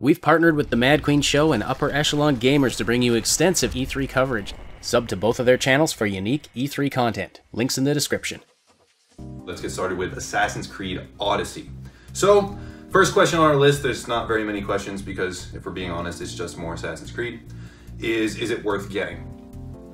We've partnered with the Mad Queen Show and Upper Echelon Gamers to bring you extensive E3 coverage. Sub to both of their channels for unique E3 content. Links in the description. Let's get started with Assassin's Creed Odyssey. So, first question on our list, there's not very many questions because, if we're being honest, it's just more Assassin's Creed. Is it worth getting?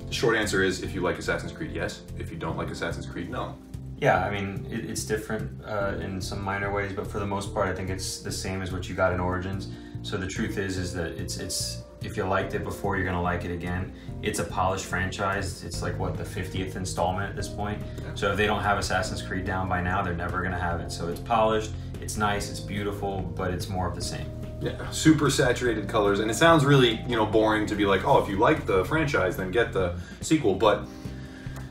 The short answer is, if you like Assassin's Creed, yes. If you don't like Assassin's Creed, no. Yeah, I mean, it's different in some minor ways, but for the most part, I think it's the same as what you got in Origins. So the truth is that it's if you liked it before, you're gonna like it again. It's a polished franchise. It's like, what, the 50th installment at this point? Yeah. So if they don't have Assassin's Creed down by now, they're never gonna have it. So it's polished, it's nice, it's beautiful, but it's more of the same. Yeah, super saturated colors, and it sounds really, boring to be like, oh, if you like the franchise, then get the sequel, but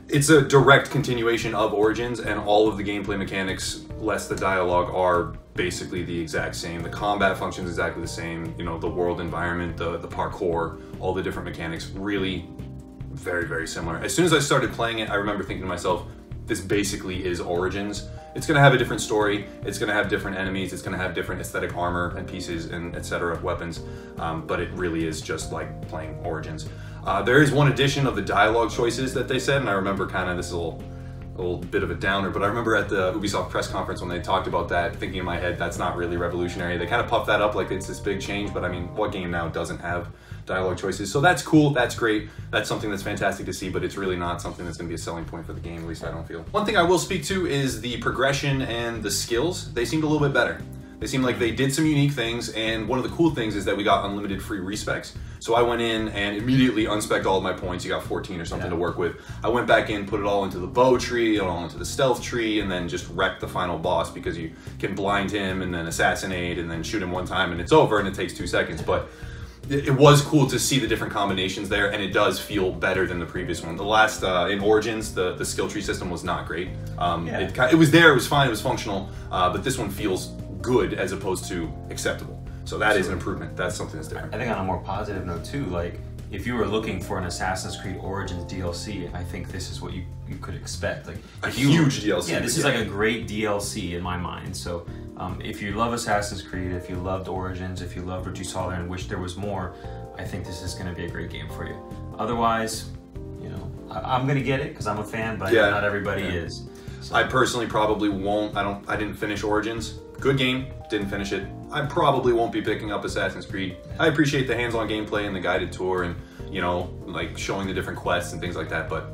it's a direct continuation of Origins, and all of the gameplay mechanics, less the dialogue, are basically the exact same. The combat functions exactly the same, the world environment, the parkour, all the different mechanics, really very, very similar. As soon as I started playing it, I remember thinking to myself, this basically is Origins. It's going to have a different story, it's going to have different enemies, it's going to have different aesthetic armor and pieces and etc. weapons, but it really is just like playing Origins. There is one addition of the dialogue choices that they said, and I remember this is a little bit of a downer, but I remember at the Ubisoft press conference when they talked about that, thinking in my head, that's not really revolutionary. They kind of puffed that up like it's this big change, but I mean, what game now doesn't have dialogue choices? So that's cool, that's great, that's something that's fantastic to see, but it's really not something that's going to be a selling point for the game, at least I don't feel. One thing I will speak to is the progression and the skills. They seemed a little bit better. They seemed like they did some unique things, and one of the cool things is that we got unlimited free respecs. So I went in and immediately unspec'd all of my points. You got 14 or something to work with. I went back in, put it all into the bow tree, all into the stealth tree, and then just wrecked the final boss, because you can blind him and then assassinate and then shoot him one time and it's over and it takes 2 seconds. But it was cool to see the different combinations there, and it does feel better than the previous one. The last, in Origins, the skill tree system was not great. It was there, it was fine, it was functional, but this one feels good as opposed to acceptable. So that is an improvement. That's something that's different. I think on a more positive note too, like, if you were looking for an Assassin's Creed Origins DLC, I think this is what you could expect. Like a huge DLC. Yeah, this is like a great DLC in my mind. So if you love Assassin's Creed, if you loved Origins, if you loved what you saw there and wish there was more, I think this is going to be a great game for you. Otherwise, I'm going to get it because I'm a fan, but not everybody is. So. I personally probably won't. I didn't finish Origins. Good game, didn't finish it. I probably won't be picking up Assassin's Creed. I appreciate the hands-on gameplay and the guided tour and, like showing the different quests and things like that, but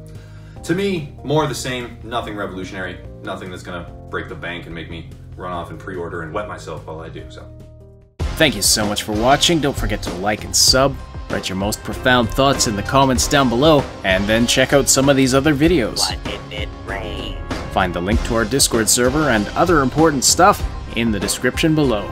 to me, more of the same, nothing revolutionary, nothing that's gonna break the bank and make me run off and pre-order and wet myself while I do so. Thank you so much for watching. Don't forget to like and sub, write your most profound thoughts in the comments down below, and then check out some of these other videos. What did it rain? Find the link to our Discord server and other important stuff in the description below.